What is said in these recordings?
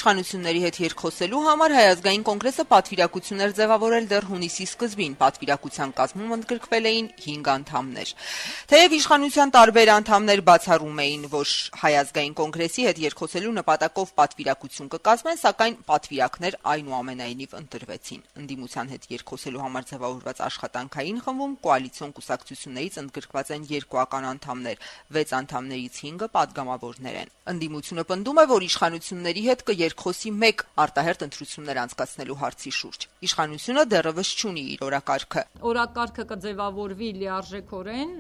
իշխանությունների հետ երկխոսելու համար Հայազգային կոնգրեսը պատվիրակություն էր ձևավորել դեռ հունիսի սկզբին։ Պատվիրակության կազմում ընդգրկվել էին 5 անդամներ։ Թեև իշխանության տարբեր անդամներ բացառում էին, որ Հայազգային կոնգրեսի հետ երկխոսելու նպատակով պատվիրակություն կկազմեն, սակայն պատվիրակներ այնուամենայնիվ ընտրվեցին։ Ընդդիմության հետ երկխոսելու համար ձևավորված աշխատանքային խմբում կոալիցիոն կուսակցություններից ընդգրկված են 2 անդամներ, 6 անդամներից 5-ը պատգամավորներ են։ Ընդդիմությունը պնդում է, որ իշխանությունների հետ կերկխոսի մեկ արտահերթ ընտրություններ անցկացնելու հարցի շուրջ։ Իշխանությունը դեռևս չունի իր օրակարգը։ Օրակարգը կձևավորվի լիարժեքորեն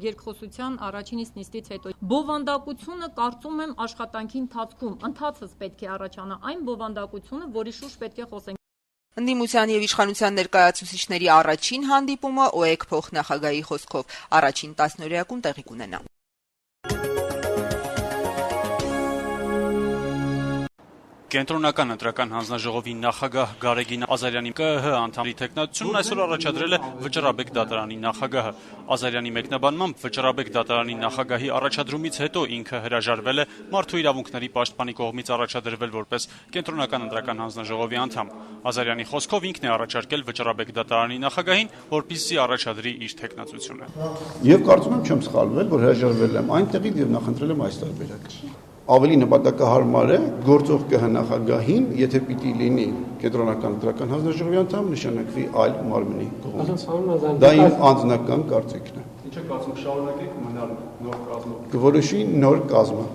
երկխոսության առաջին նիստից հետո։ Բովանդակությունը կարծում եմ աշխատանքի ընթացքում ընթացս պետք է առաջանա այն բովանդակությունը, որի շուրջ պետք է խոսենք։ Ընդդիմության եւ իշխանության ներկայացուցիչների առաջին հանդիպումը ՕԵԿ փոխնախագահի խոսքով առաջին 10-օրյակում տեղի կունենա։ Կենտրոնական ընտրական հանձնաժողովի նախագահ Գարեգին Ազարյանի ԿԸՀ անդամի թեկնածությունն այսօր առաջադրել է Վճռաբեկ դատարանի նախագահը։ Ազարյանի մեկնաբանմամբ Վճռաբեկ դատարանի նախագահի առաջադրումից հետո ինքը հրաժարվել է մարդու իրավունքների պաշտպանի կողմից առաջադրվել որպես կենտրոնական ընտրական հանձնաժողովի անդամ։ Ազարյանի խոսքով ինքն է առաջարկել Վճռաբեկ դատարանի նախագահին, որպեսզի առաջադրի իր թեկնածությունը։ Եվ կարծում եմ չեմ սխալվել, որ հրաժարվել եմ այնտեղից եւ նախընտրել եմ այս տարբերակը։ Ավելի նպատակահարմար է գործող ԿՀ նախագահին, եթե պիտի լինի կենտրոնական ընտրական հանձնաժողովի անդամ, նշանակվի այլ մարմնի կողմից։ Դա իմ անձնական կարծիքն է։ Ինչ է կարծում, շարունակեք մնալ նոր կազմով։ Կորոշի նոր կազմը։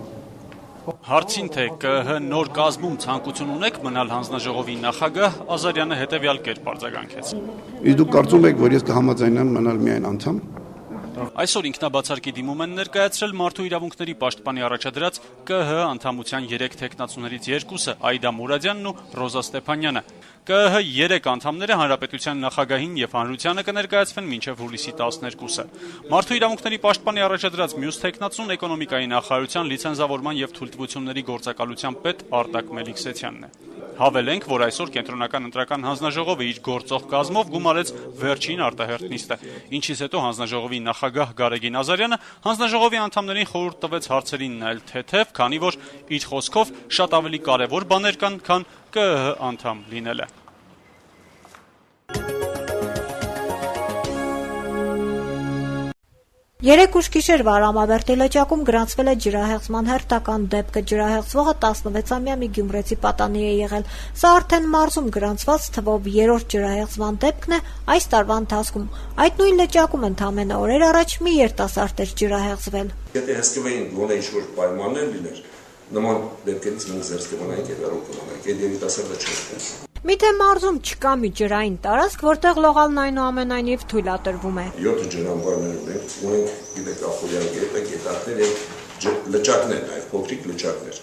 Հարցին թե ԿԸՀ նոր կազմում ցանկություն ունեք մնալ հանձնաժողովի նախագահ, Ազարյանը հետևյալ կերպ արձագանքեց։ Իսկ դուք կարծում եք, որ ես կհամաձայնեմ մնալ միայն անդամ։ Այսօր ինքնաբացարկի դիմում են ներկայացրել մարդու իրավունքների պաշտպանի առաջադրած ԿԸՀ անդամության 3 թեկնածուներից 2-ը՝ Այդա Մուրադյանն ու Ռոզա Ստեփանյանը։ ԿԸՀ 3 անդամները հանրապետության նախագահին եւ հանրությանը կներկայացվեն մինչեւ հուլիսի 12-ը։ Մարդու իրավունքների պաշտպանի առաջադրած մյուս թեկնածուն էկոնոմիկայի նախարարության լիցենզավորման եւ թույլտվությունների գործակալության պետ Արտակ Մելիքսեթյանն է։ Հավելենք, որ այսօր կենտրոնական ընտրական հանձնաժողովը իր գործող կազմով գումարեց վերջին արտահերթ նիստը, ինչից հետո հանձնաժողովի նախագահ Գարեգին Ազարյանը հանձնաժողովի անդամներին խորհուրդ տվեց հարցերին նայել թեթև, քանի որ իր խոսքով շատ ավելի կարևոր բաներ կան, քան ԿԸՀ անդամ լինելը։ Երեկ ուշ գիշեր Վարամավերդի լճակում գրանցվել է ջրահեղձման հերթական դեպքը։ Ջրահեղձվողը 16-ամյա մի գյումրեցի պատանի է եղել։ Սա արդեն մարզում գրանցված թվով 3-րդ ջրահեղձման դեպքն է այս տարվա ընթացքում։ Այդ նույն լճակում ընդամենը օրեր առաջ մի երիտասարդ էր ջրահեղձվել։ Եթե հսկվային գոնե ինչ-որ պայմաններ լիներ, նման դեպքերից մենք զերծ կմնայինք եւ հեռու կմնայինք։ Այդ երիտասարդը չէր։ Միթե մարզում չկա մի ջրային տարածք, որտեղ լողալն այնուամենայնիվ թույլատրվում է։ 7 ջրամբարներ ունենք, գիտեք, Ախորյան գետը, գետակներ եւ լճակներ, այլ փոքրիկ լճակներ։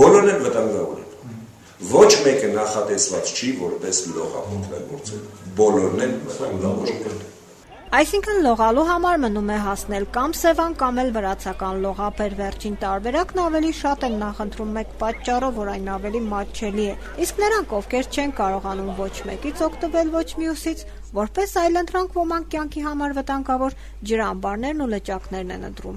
Բոլորն են վտանգավոր են։ Ոչ մեկը նախատեսված չի որպես լողափոխնագործել։ Բոլորն են վտանգավոր են։ Այսինքն լողալու համար մնում է հասնել կամ Սևան, կամ էլ վրացական լողափեր։ Վերջին տարբերակն ավելի շատ են նախընտրում մեկ պատճառով, որ այն ավելի մատչելի է։ Իսկ նրանք, ովքեր չեն կարողանում ոչ մեկից օգտվել, ոչ մյուսից, որպես այլընտրանք ոմանք կյանքի համար վտանգավոր ջրամբարներն ու լճակներն են ընտրում։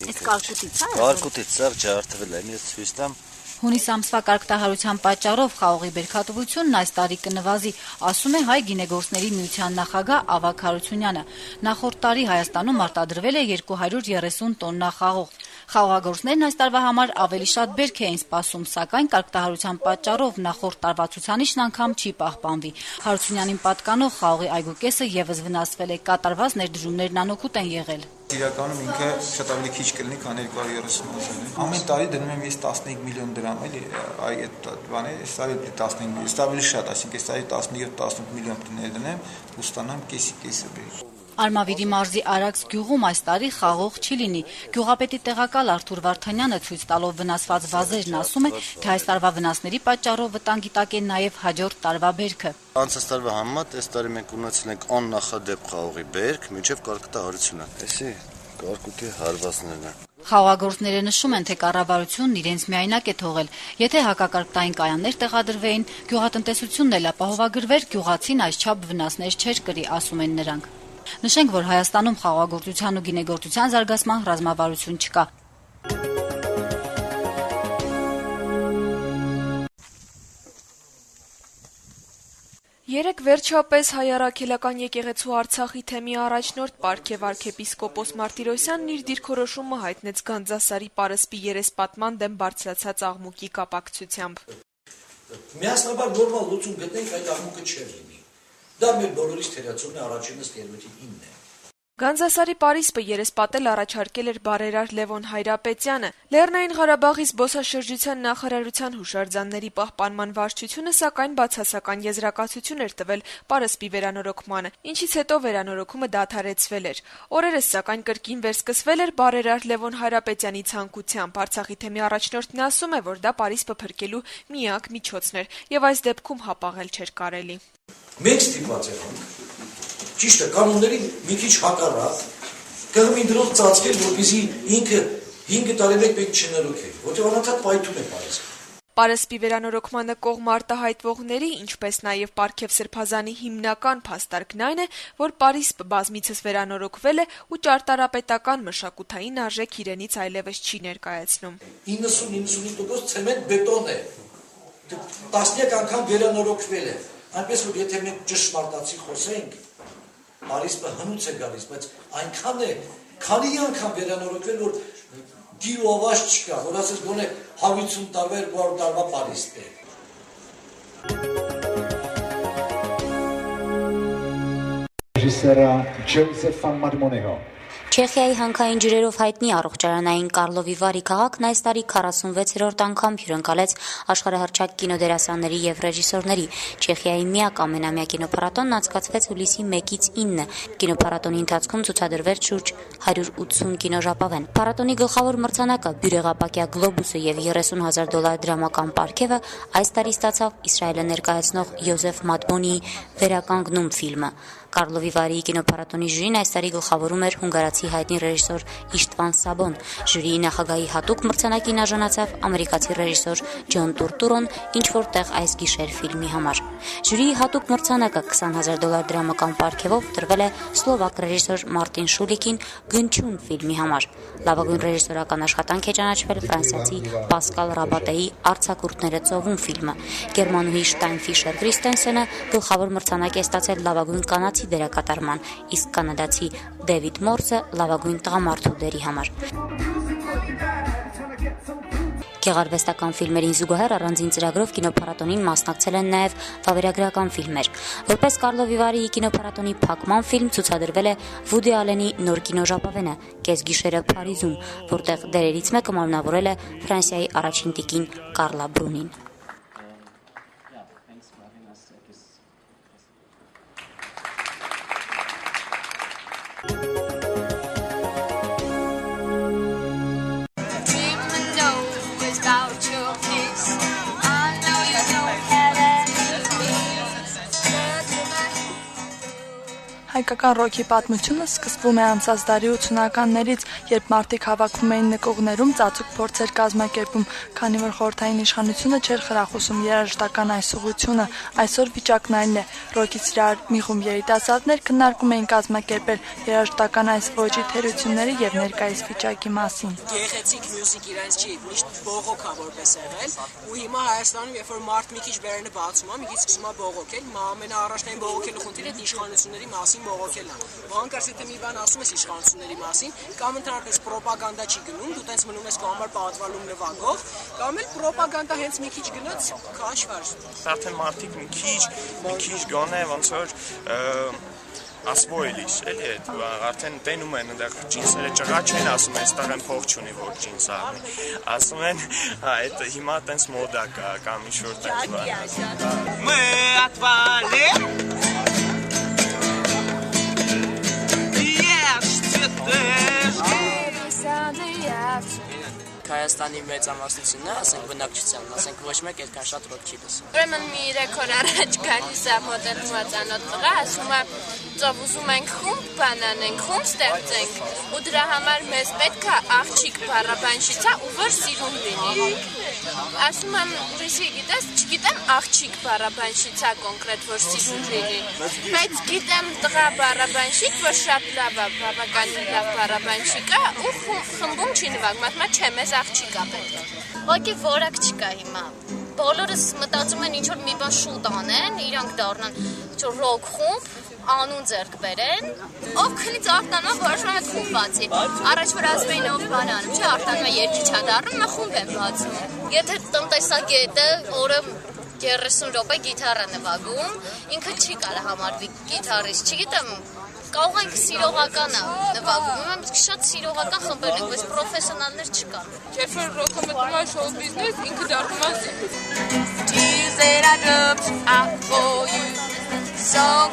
Իսկ կարկուտից սաղ ջարդվել է, ես ցույց տամ։ Հունիս ամսվա կարգտահարության պատճառով խաղողի բերքատվությունն այս տարի կնվազի, ասում է Հայ գինեգործների միության նախագահ Ավագ Հարությունյանը։ Նախորդ տարի Հայաստանում արտադրվել է 230 տոննա խաղող։ Խաղողագործներն այս տարվա համար ավելի շատ բերք էին սպասում, սակայն կարգտահարության պատճառով նախորդ տարվա ցուցանիշն անգամ չի պահպանվի։ Հարությունյանին պատկանող խաղողի այգուկեսը եւս վնասվել է, կատարված ներդրումներն անօգուտ են եղել։ Իրականում ինքը շատ ավելի քիչ կլինի, քան 230 000։ Ամեն տարի դնում եմ ես 15 միլիոն դրամ, էլի, այդ բանը, այս տարի 15 միլիոն, այս տարի շատ, այսինքն այս տարի 17-18 միլիոն ներդնեմ, ու ստանամ կեսի բերի։ Արմավիրի մարզի Արաքս գյուղում այս տարի խաղող չի լինի։ Գյուղապետի տեղակալ Արթուր Վարդանյանը ցույց տալով վնասված վազերն ասում է, թե այս տարվա վնասների պատճառով վտանգի տակ է նաև հաջորդ տարվա բերքը։ Անցած տարվա համեմատ այս տարի մենք ունեցել ենք աննախադեպ խաղողի բերք, մինչև կարգտահարությունը։ Տեսի, կարկուտի հարվածներն են։ Խաղողագործները նշում են, թե կառավարությունն իրենց միայնակ է թողել։ Եթե հակակարգտային կայաններ տեղադրվեին, գյուղատնտեսությունն էլ ապահովագրվեր, գյուղացին այսչափ վնասներ չէր կրի, ասում են նրանք։ Նշենք, որ Հայաստանում խաղողագործության ու գինեգործության զարգացման ռազմավարություն չկա։ Երեկ վերջապես հայ առաքելական եկեղեցու Արցախի թեմի առաջնորդ Պարքև arքեպիսկոպոս Մարտիրոսյանն իր դիրքորոշումը հայտնեց Գանձասարի պարսպի երեսպատման դեմ բարձրացած աղմուկի կապակցությամբ։ Միասնաբար նորմալ լուծում գտնենք, այդ աղմուկը չէր լինի։ Դա մեր բոլորիս թերացումն է, առաջինս երևույթի 9 է։ Գանձասարի պարիսպը երեսպատել առաջարկել էր բարերար Լևոն Հայրապետյանը։ Լեռնային Ղարաբաղի զբոսաշրջության նախարարության հուշարձանների պահպանման վարչությունը սակայն բացասական եզրակացություն էր տվել պարսպի վերանորոգմանը, ինչից հետո վերանորոգումը դադարեցվել էր։ Օրերս սակայն կրկին վերսկսվել էր բարերար Լևոն Հայրապետյանի ցանկությամբ։ Արցախի թեմի առաջնորդն ասում է, որ դա պարիսպը փրկելու միակ միջոցն էր եւ այս դեպքում հապաղել չէր կարելի։ Մենք ստիպված ենք ճիշտ է, կանոնների մի քիչ հակառակ կողմին դրող ծածկել, որպեսզի ինքը 5 տարի մեկ պետք չնորոգի, որտեղ անընդհատ պայթում է պարիսպը։ Պարսպի վերանորոգմանը կողմ արտահայտվողների, ինչպես նաև Պարքև Սրբազանի հիմնական փաստարկն այն է, որ պարիսպը բազմիցս վերանորոգվել է ու ճարտարապետական մշակութային արժեք իրենից այլևս չի ներկայացնում։ 90-95% ցեմենտ բետոն է։ Տասնյակ անգամ վերանորոգվել է։ Այնպես որ եթե մենք ճշմարտացի խոսենք, պարիսպը հնուց է գալիս, բայց այնքան է, քանի անգամ վերանորոգվել, որ գիր ու ավաշ չկա, որ ասես գոնե 150 տարվա 200 տարվա պարիսպ է։ Ռեժիսոր Ջոզեֆ Մադմոնեհո Չեխիայի հանքային ջրերով հայտնի առողջարանային Կարլովի Վարի քաղաքն այս տարի 46-րդ անգամ հյուրընկալեց աշխարհահռչակ կինոդերասանների եւ ռեժիսորների։ Չեխիայի միակ ամենամյա կինոփառատոնն անցկացվեց հուլիսի 1-ից 9։ Կինոփառատոնի ընթացքում ցուցադրվեց շուրջ 180 կինոժապավեն։ Փառատոնի գլխավոր մրցանակը բյուրեղապակյա գլոբուսը եւ $30,000 դրամական պարգևը այս տարի ստացավ Իսրայելը ներկայացնող Յոզեֆ Մադմոնիի Վերականգնում ֆիլմը։ Կարլովի Վարի կինոփառատոնի ժյուրին այս տարի գլխավորում էր հունգարացի հայտնի ռեժիսոր Իշտվան Սաբոն։ Ժյուրիի նախագահի հատուկ մրցանակին արժանացավ ամերիկացի ռեժիսոր Ջոն Տուրտուրոն, ինչ որտեղ այս գիշեր ֆիլմի համար։ Ժյուրիի հատուկ մրցանակը $20,000 դրամական պարգևով տրվել է սլովակ ռեժիսոր Մարտին Շուլիկին Գնչուն ֆիլմի համար։ Լավագույն ռեժիսորական աշխատանք է ճանաչվել ֆրանսիացի Պասկալ Ռաբատեի Արձակուրդները ծովում ֆիլմը։ Գերմանուհի Շտայնֆիշեր Քրիստենսենը գլխավոր մրցանակ է ստացել լավագույն կանացի դերակատարման, իսկ կանադացի Դեվիդ Մորսը լավագույն տղամարդու դերի համար։ Գեղարվեստական ֆիլմերին զուգահեռ առանձին ծրագրով կինոփառատոնին մասնակցել են նաև վավերագրական ֆիլմեր։ Որպես Կարլովի Վարիի կինոփառատոնի փակման ֆիլմ ցուցադրվել է Վուդի Ալենի նոր կինոժապավենը «Կեսգիշերը Փարիզում», որտեղ դերերից մեկը մարմնավորել է Ֆրանսիայի առաջին տիկին Կարլա Բրունին։ Հայկական ռոքի պատմությունը սկսվում է անցած դարի 80-ականներից, երբ մարդիկ հավաքվում էին նկուղներում, ծածուկ փորձեր կազմակերպում, քանի որ խորհրդային իշխանությունը չէր խրախուսում երաժշտական այս ուղղությունը, այսօր վիճակն այլն է։ Ռոքից իրար մի խումբ երիտասարդներ քննարկում էին կազմակերպել երաժշտական այս ոճի թերությունները եւ ներկայիս վիճակի մասին։ Գեղեցիկ մյուզիկ իրենց չի, միշտ բողոք է որպես եղել, ու հիմա Հայաստանում, երբ որ մարդ մի քիչ վերանը բացում է, մի քիչ սկսում է բողոքել, ամենաառաջնային բողոքելու խնդիրը իշխանությունների մասին բողոքելն է։ Հանկարծ եթե մի բան ասում ես իշխանությունների մասին, կամ ընդհանրապես ռոպագանդա չի գնում, դու տենց մնում ես կամար պատվալում նվագող, կամ էլ ռոպագանդա հենց մի քիչ գնաց, քաշվար։ Արդեն մարդիկ մի քիչ գոնե ոնց որ ասվոյլիս, էլի այդ արդեն տենում են այնտեղ ջինսերը ճղա չեն ասում, այստեղ են փող չունի որ ջինս առնի։ Ասում են, այդ հիմա տենց մոդա կա կամ ինչ-որ տենց բան։ Мы отвали Հայաստանի մեծամասնությունն է, ասենք բնակչությանն, ասենք ոչ մեկ այդքան շատ ռոք չի լսում։ Ուրեմն մի 3 օր առաջ գալիս է մոտենում ծանոթ տղա, ասում է ծով ուզում ենք խումբ բանանենք, խումբ ստեղծենք, ու դրա համար մեզ պետք է աղջիկ բառաբանշից է ու որ սիրուն լինի։ Ասում եմ, ուրիշի գիտես, չգիտեմ աղջիկ բառաբանշից է կոնկրետ որ սիրուն լինի, բայց գիտեմ տղա բառաբանշիկ, որ շատ լավ է, բավականին լավ բառաբանշիկ է ու խմբում չի նվագում, ասում է չէ, մեզ աղջիկ է պետք։ Ոգի որակ չկա հիմա։ բոլորս մտածում են ինչ-որ մի բան շուտ անեն, իրանք դառնան ինչ-որ ռոք խումբ, անուն ձեռք բերեն, ով քնից արտանում որոշում է խումբ բացի։ Առաջ որ ասում էին ով բան անում, չէ, արտանում է երկիչ է դառնում, նա խումբ են բացում։ Եթե տնտեսագետը օրը 30 րոպե գիտար է նվագում, ինքը չի կարա համարվի գիտարիստ, չգիտեմ, կարող ենք սիրողական է նվագում, մենք շատ սիրողական խմբեր ենք, բայց պրոֆեսիոնալներ չկան։ Երբ որ ռոքը մտնում է շոու բիզնես, ինքը դառնում է Tears that I dropped out for you. So